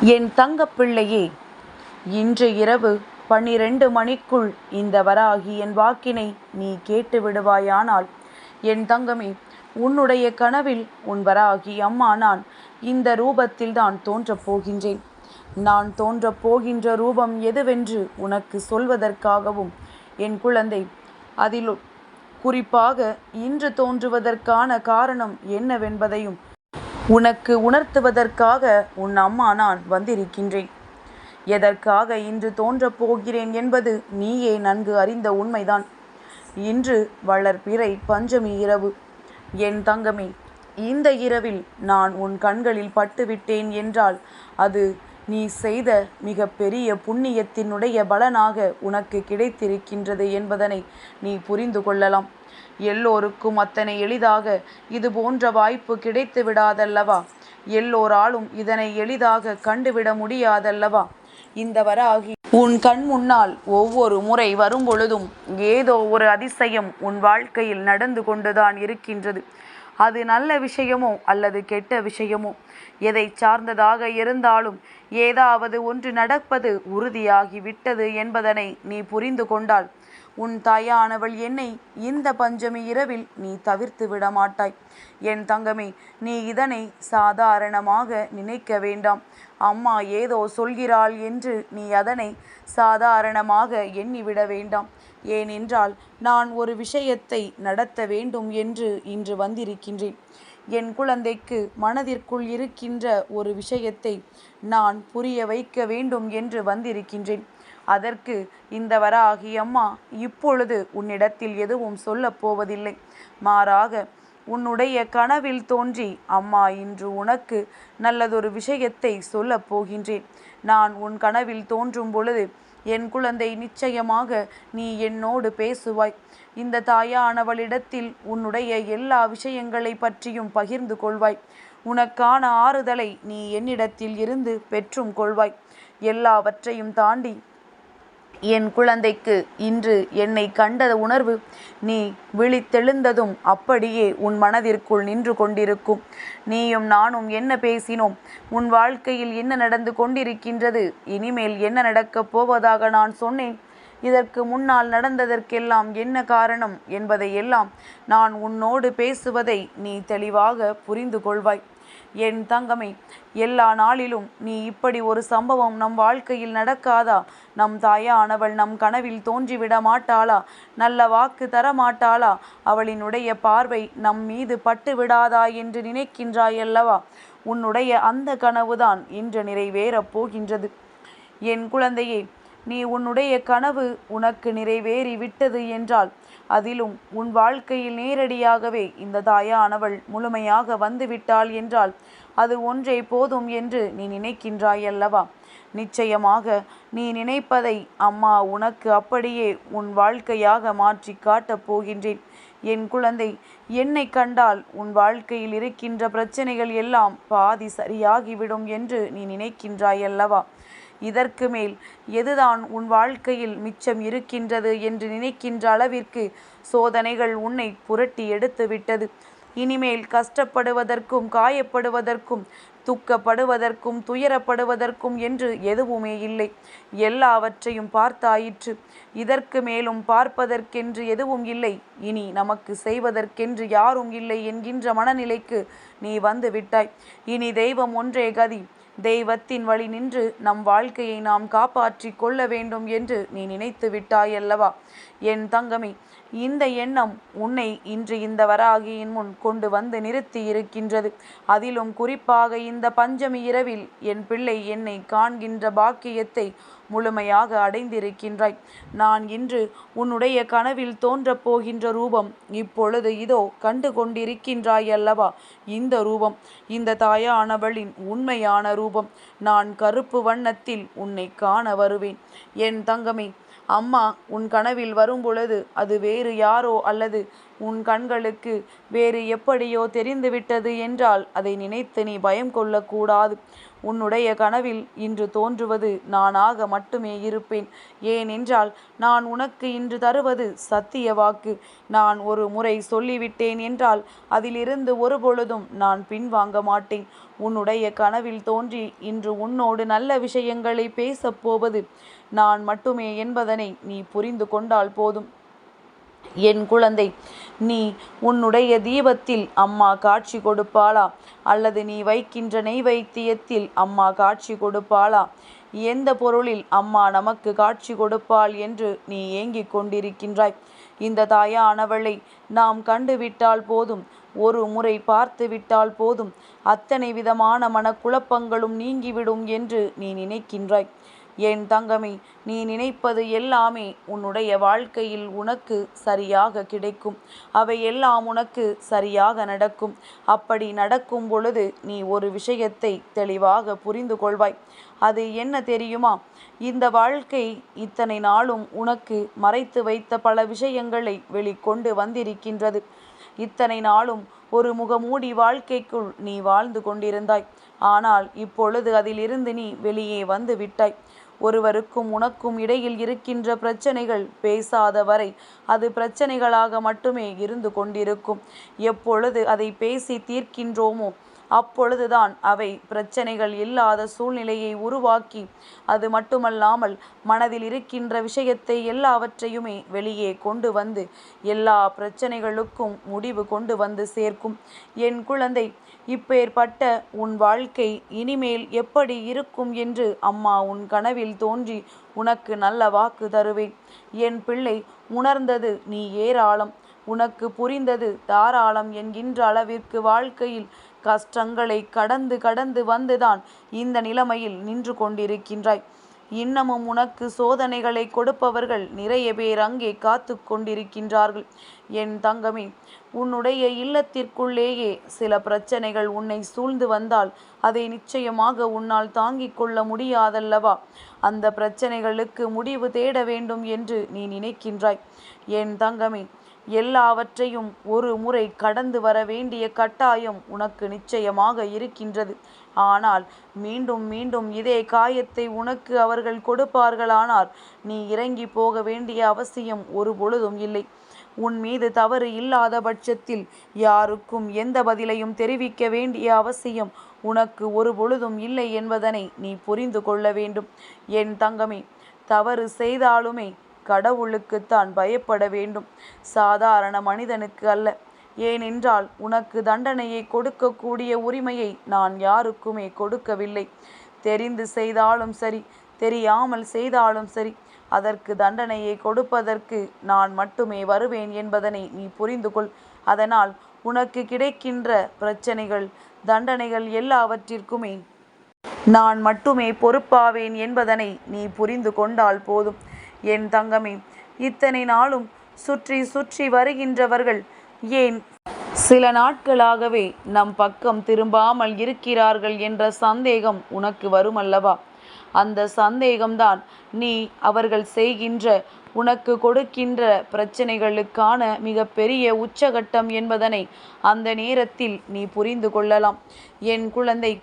என் தங்கப்பிள்ளையே, இன்று இரவு 12 மணிக்குள் இந்த வராகி என் வாக்கினை நீ கேட்டு விடுவாயானால், என் தங்கமே, உன்னுடைய கனவில் உன் வராகி அம்மா நான் இந்த ரூபத்தில்தான் தோன்றப் போகின்றேன். நான் தோன்றப் போகின்ற ரூபம் எதுவென்று உனக்கு சொல்வதற்காகவும், என் குழந்தை, அதில் குறிப்பாக இன்று தோன்றுவதற்கான காரணம் என்னவென்பதையும் உனக்கு உணர்த்துவதற்காக உன் அம்மா நான் வந்திருக்கின்றேன். எதற்காக இன்று தோன்றப் போகிறேன் என்பது நீயே நன்கு அறிந்த உண்மைதான். இன்று வளர்பிறை பஞ்சமி இரவு. என் தங்கமே, இந்த இரவில் நான் உன் கண்களில் பட்டுவிட்டேன் என்றால் அது நீ செய்த மிக பெரிய புண்ணியத்தினுடைய பலனாக உனக்கு கிடைத்திருக்கின்றது என்பதனை நீ புரிந்து கொள்ளலாம். எல்லோருக்கும் அத்தனை எளிதாக இது போன்ற வாய்ப்பு கிடைத்து விடாதல்லவா? எல்லோராலும் இதனை எளிதாக கண்டுவிட முடியாதல்லவா? இந்த வராகி உன் கண் முன்னால் ஒவ்வொரு முறை வரும் பொழுதும் ஏதோ ஒரு அதிசயம் உன் வாழ்க்கையில் நடந்து கொண்டுதான் இருக்கின்றது. அது நல்ல விஷயமோ அல்லது கெட்ட விஷயமோ, எதை சார்ந்ததாக இருந்தாலும் ஏதாவது ஒன்று நடப்பது உறுதியாகி விட்டது என்பதனை நீ புரிந்து கொண்டால், உன் தாயானவள் என்னை இந்த பஞ்சமி இரவில் நீ தவிர்த்து விட மாட்டாய். என் தங்கமே, நீ இதனை சாதாரணமாக நினைக்க வேண்டாம். அம்மா ஏதோ சொல்கிறாள் என்று நீ அதனை சாதாரணமாக எண்ணிவிட வேண்டாம். ஏனென்றால் நான் ஒரு விஷயத்தை நடத்த வேண்டும் என்று இன்று வந்திருக்கின்றேன். என் குழந்தைக்கு மனதிற்குள் இருக்கின்ற ஒரு விஷயத்தை நான் புரிய வைக்க வேண்டும் என்று வந்திருக்கின்றேன். அதற்கு இந்த வராகி அம்மா இப்பொழுது உன்னிடத்தில் எதுவும் சொல்லப் போவதில்லை. மாறாக உன்னுடைய கனவில் தோன்றி அம்மா இன்று உனக்கு நல்லதொரு விஷயத்தை சொல்லப் போகின்றேன். நான் உன் கனவில் தோன்றும் பொழுது என் குழந்தை, நிச்சயமாக நீ என்னோடு பேசுவாய். இந்த தாயானவளிடத்தில் உன்னுடைய எல்லா விஷயங்களை பற்றியும் பகிர்ந்து கொள்வாய். உனக்கான ஆறுதலை நீ என்னிடத்தில் இருந்து பெற்றும் கொள்வாய். எல்லாவற்றையும் தாண்டி என் குழந்தைக்கு இன்று என்னை கண்ட உணர்வு நீ விழித்தெழுந்ததும் அப்படியே உன் மனதிற்குள் நின்று கொண்டிருக்கும். நீயும் நானும் என்ன பேசினோம், உன் வாழ்க்கையில் என்ன நடந்து கொண்டிருக்கின்றது, இனிமேல் என்ன நடக்கப் போவதாக நான் சொன்னேன், இதற்கு முன்னால் நடந்ததற்கெல்லாம் என்ன காரணம் என்பதையெல்லாம் நான் உன்னோடு பேசுவதை நீ தெளிவாக புரிந்து கொள்வாய். என் தங்கமே, எல்லா நாளிலும் நீ இப்படி ஒரு சம்பவம் நம் வாழ்க்கையில் நடக்காதா? நம் தாயானவள் நம் கனவில் தோன்றிவிட மாட்டாளா? நல்ல வாக்கு தர மாட்டாளா? அவளினுடைய பார்வை நம் மீது பட்டு விடாதா என்று நினைக்கின்றாயல்லவா? உன்னுடைய அந்த கனவுதான் இன்று நிறைவேறப் போகின்றது. என் குழந்தையே, நீ உன்னுடைய கனவு உனக்கு நிறைவேறி விட்டது என்றால், அதிலும் உன் வாழ்க்கையில் நேரடியாகவே இந்த தாயானவள் முழுமையாக வந்துவிட்டாள் என்றால், அது ஒன்றே போதும் என்று நீ நினைக்கின்றாயல்லவா? நிச்சயமாக நீ நினைப்பதை அம்மா உனக்கு அப்படியே உன் வாழ்க்கையாக மாற்றி காட்டப் போகின்றேன். என் குழந்தை, என்னை கண்டால் உன் வாழ்க்கையில் இருக்கின்ற பிரச்சனைகள் எல்லாம் பாதி சரியாகிவிடும் என்று நீ நினைக்கின்றாயல்லவா? இதற்கு மேல் எதுதான் உன் வாழ்க்கையில் மிச்சம் இருக்கின்றது என்று நினைக்கின்ற அளவிற்கு சோதனைகள் உன்னை புரட்டி எடுத்து விட்டது. இனிமேல் கஷ்டப்படுவதற்கும் காயப்படுவதற்கும் துக்கப்படுவதற்கும் துயரப்படுவதற்கும் என்று எதுவுமே இல்லை. எல்லாவற்றையும் பார்த்தாயிற்று. இதற்கு மேலும் பார்ப்பதற்கென்று எதுவும் இல்லை. இனி நமக்கு செய்வதற்கென்று யாரும் இல்லை என்கின்ற மனநிலைக்கு நீ வந்து விட்டாய். இனி தெய்வம் ஒன்றே கதி. தெய்வத்தின் வழி நின்று நம் வாழ்க்கையை நாம் காப்பாற்றி கொள்ள வேண்டும் என்று நீ நினைத்து விட்டாயல்லவா? என் தங்கமே, இந்த எண்ணம் உன்னை இன்று இந்த வராகியின் முன் கொண்டு வந்து நிறுத்தி இருக்கின்றது. அதிலும் குறிப்பாக இந்த பஞ்சமி இரவில் என் பிள்ளை என்னை காண்கின்ற பாக்கியத்தை முழுமையாக அடைந்திருக்கின்றாய். நான் இன்று உன்னுடைய கனவில் தோன்றப் போகின்ற ரூபம் இப்பொழுது இதோ கண்டு கொண்டிருக்கின்றாய் அல்லவா? இந்த ரூபம் இந்த தாயானவளின் உண்மையான ரூபம். நான் கருப்பு வண்ணத்தில் உன்னை காண வருவேன். என் தங்கமே, அம்மா உன் கனவில் வரும் பொழுது அது வேறு யாரோ அல்லது உன் கண்களுக்கு வேறு எப்படியோ தெரிந்துவிட்டது என்றால் அதை நினைத்து நீ பயம் கொள்ளக்கூடாது. உன்னுடைய கனவில் இன்று தோன்றுவது நானாக மட்டுமே இருப்பேன். ஏனென்றால் நான் உனக்கு இன்று தருவது சத்திய வாக்கு. நான் ஒரு முறை சொல்லிவிட்டேன் என்றால் அதிலிருந்து ஒருபொழுதும் நான் பின்வாங்க மாட்டேன். உன்னுடைய கனவில் தோன்றி இன்று உன்னோடு நல்ல விஷயங்களை பேசப் போவது நான் மட்டுமே என்பதனை நீ புரிந்து கொண்டால் போதும். என் குழந்தை, நீ உன்னுடைய தீபத்தில் அம்மா காட்சி கொடுப்பாளா, அல்லது நீ வைக்கின்ற நெய்வேத்தியத்தில் அம்மா காட்சி கொடுப்பாளா? எந்த பொருளில் அம்மா நமக்கு காட்சி கொடுப்பாள் என்று நீ ஏங்கிக் கொண்டிருக்கின்றாய்? இந்த தாயானவளை நாம் கண்டுவிட்டால் போதும், ஒரு முறை பார்த்து விட்டால் போதும், அத்தனை விதமான மனக்குழப்பங்களும் நீங்கிவிடும் என்று நீ நினைக்கின்றாய். என் தங்கமே, நீ நினைப்பது எல்லாமே உன்னுடைய வாழ்க்கையில் உனக்கு சரியாக கிடைக்கும். அவை எல்லாம் உனக்கு சரியாக நடக்கும். அப்படி நடக்கும் பொழுது நீ ஒரு விஷயத்தை தெளிவாக புரிந்து கொள்வாய். அது என்ன தெரியுமா? இந்த வாழ்க்கை இத்தனை நாளும் உனக்கு மறைத்து வைத்த பல விஷயங்களை வெளிக்கொண்டு வந்திருக்கின்றது. இத்தனை நாளும் ஒரு முகமூடி வாழ்க்கைக்குள் நீ வாழ்ந்து கொண்டிருந்தாய். ஆனால் இப்பொழுது அதிலிருந்து நீ வெளியே வந்து விட்டாய். ஒருவருக்கும் உனக்கும் இடையில் இருக்கின்ற பிரச்சனைகள் பேசாத வரை அது பிரச்சனைகளாக மட்டுமே இருந்து கொண்டிருக்கும். எப்பொழுது அதை பேசி தீர்க்கின்றோமோ அப்பொழுதுதான் அவை பிரச்சனைகள் இல்லாத சூழ்நிலையை உருவாக்கி, அது மட்டுமல்லாமல் மனதில் இருக்கின்ற விஷயத்தை எல்லாவற்றையுமே வெளியே கொண்டு வந்து எல்லா பிரச்சனைகளுக்கும் முடிவு கொண்டு வந்து சேர்க்கும். என் குழந்தை, இப்பேற்பட்ட உன் வாழ்க்கை இனிமேல் எப்படி இருக்கும் என்று அம்மா உன் கனவில் தோன்றி உனக்கு நல்ல வாக்கு தருவேன். என் பிள்ளை, உணர்ந்தது நீ ஏராளம், உனக்கு புரிந்தது தாராளம் என்கின்ற அளவிற்கு வாழ்க்கையில் கஷ்டங்களை கடந்து கடந்து வந்துதான் இந்த நிலைமையில் நின்று கொண்டிருக்கின்றாய். இன்னமும் உனக்கு சோதனைகளை கொடுப்பவர்கள் நிறைய பேர் அங்கே காத்து கொண்டிருக்கின்றார்கள். என் தங்கமே, உன்னுடைய இல்லத்திற்குள்ளேயே சில பிரச்சனைகள் உன்னை சூழ்ந்து வந்தால் அதை நிச்சயமாக உன்னால் தாங்கிக் கொள்ள முடியாதல்லவா? அந்த பிரச்சனைகளுக்கு முடிவு தேட வேண்டும் என்று நீ நினைக்கின்றாய். என் தங்கமே, எல்லாவற்றையும் ஒரு முறை கடந்து வர வேண்டிய கட்டாயம் உனக்கு நிச்சயமாக இருக்கின்றது. ஆனால் மீண்டும் மீண்டும் இதே காயத்தை உனக்கு அவர்கள் கொடுப்பார்களானால் நீ இறங்கி போக வேண்டிய அவசியம் ஒரு பொழுதும் இல்லை. உன் மீது தவறு இல்லாத பட்சத்தில் யாருக்கும் எந்த பதிலையும் தெரிவிக்க வேண்டிய அவசியம் உனக்கு ஒரு பொழுதும் இல்லை என்பதனை நீ புரிந்து கொள்ள வேண்டும். என் தங்கமே, தவறு செய்தாலுமே கடவுளுக்குத்தான் பயப்பட வேண்டும், சாதாரண மனிதனுக்கு அல்ல. ஏனென்றால் உனக்கு தண்டனையை கொடுக்கக்கூடிய உரிமையை நான் யாருக்குமே கொடுக்கவில்லை. தெரிந்து செய்தாலும் சரி, தெரியாமல் செய்தாலும் சரி, அதற்கு தண்டனையை கொடுப்பதற்கு நான் மட்டுமே வருவேன் என்பதனை நீ புரிந்து கொள். அதனால் உனக்கு கிடைக்கின்ற பிரச்சனைகள், தண்டனைகள் எல்லாவற்றிற்குமே நான் மட்டுமே பொறுப்பாவேன் என்பதனை நீ புரிந்து கொண்டால் போதும். என் தங்கமே, இத்தனை நாளும் சுற்றி சுற்றி வருகின்றவர்கள் ஏன் சில நாட்களாகவே நம் பக்கம் திரும்பாமல் இருக்கிறார்கள் என்ற சந்தேகம் உனக்கு வருமல்லவா? அந்த சந்தேகம்தான் நீ அவர்கள் செய்கின்ற, உனக்கு கொடுக்கின்ற பிரச்சனைகளுக்கான மிக பெரிய உச்சகட்டம் என்பதனை அந்த நேரத்தில் நீ புரிந்து கொள்ளலாம். என் குழந்தை,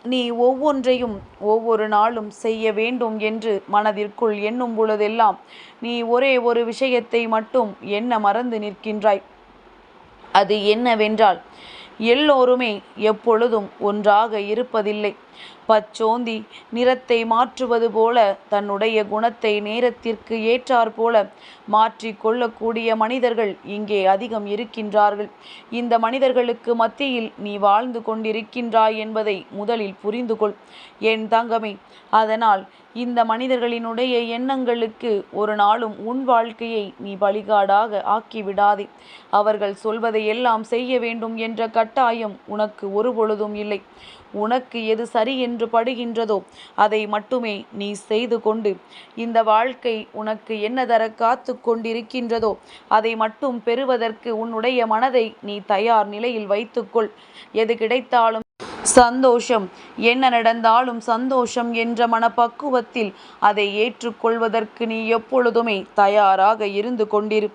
நீ ஒவ்வொன்றையும் ஒவ்வொரு நாளும் செய்ய வேண்டும் என்று மனதிற்குள் எண்ணும் பொழுதெல்லாம் நீ ஒரே ஒரு விஷயத்தை மட்டும் எண்ண மறந்து நிற்கின்றாய். அது என்னவென்றால், எல்லோருமே எப்பொழுதும் ஒன்றாக இருப்பதில்லை. பச்சோந்தி நிறத்தை மாற்றுவது போல தன்னுடைய குணத்தை நேரத்திற்கு ஏற்றாற் போல மாற்றி கொள்ளக்கூடிய மனிதர்கள் இங்கே அதிகம் இருக்கின்றார்கள். இந்த மனிதர்களுக்கு மத்தியில் நீ வாழ்ந்து கொண்டிருக்கின்றாய் என்பதை முதலில் புரிந்து கொள் என் தங்கமே. அதனால் இந்த மனிதர்களினுடைய எண்ணங்களுக்கு ஒரு நாளும் உன் வாழ்க்கையை நீ பலிகாடாக ஆக்கிவிடாதே. அவர்கள் சொல்வதை எல்லாம் செய்ய வேண்டும் என்ற கட்டாயம் உனக்கு ஒரு பொழுதும் இல்லை. உனக்கு எது சரி என்று படுகின்றதோ அதை மட்டுமே நீ செய்து கொண்டு, இந்த வாழ்க்கை உனக்கு என்ன தர காத்து கொண்டிருக்கின்றதோ அதை மட்டும் பெறுவதற்கு உன்னுடைய மனதை நீ தயார் நிலையில் வைத்துக்கொள். எது கிடைத்தாலும் சந்தோஷம், என்ன நடந்தாலும் சந்தோஷம் என்ற மனப்பக்குவத்தில் அதை ஏற்றுக்கொள்வதற்கு நீ எப்பொழுதுமே தயாராக இருந்து கொண்டிரு.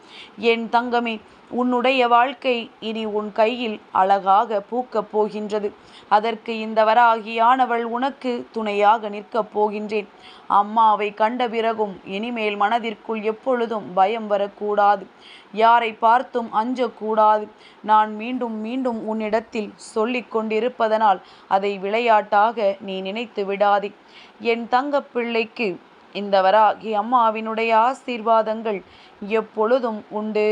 என் தங்கமே, உன்னுடைய வாழ்க்கை இனி உன் கையில் அழகாக பூக்கப் போகின்றது. அதற்கு இந்த வராகியானவள் உனக்கு துணையாக நிற்கப் போகின்றேன். அம்மாவை கண்ட பிறகும் இனிமேல் மனதிற்குள் எப்பொழுதும் பயம் வரக்கூடாது. யாரை பார்த்தும் அஞ்சக்கூடாது. நான் மீண்டும் மீண்டும் உன்னிடத்தில் சொல்லிக் கொண்டிருப்பதனால் அதை விளையாட்டாக நீ நினைத்து விடாதே. என் தங்கப்பிள்ளைக்கு இந்த வராகி அம்மாவினுடைய ஆசீர்வாதங்கள் எப்பொழுதும் உண்டு.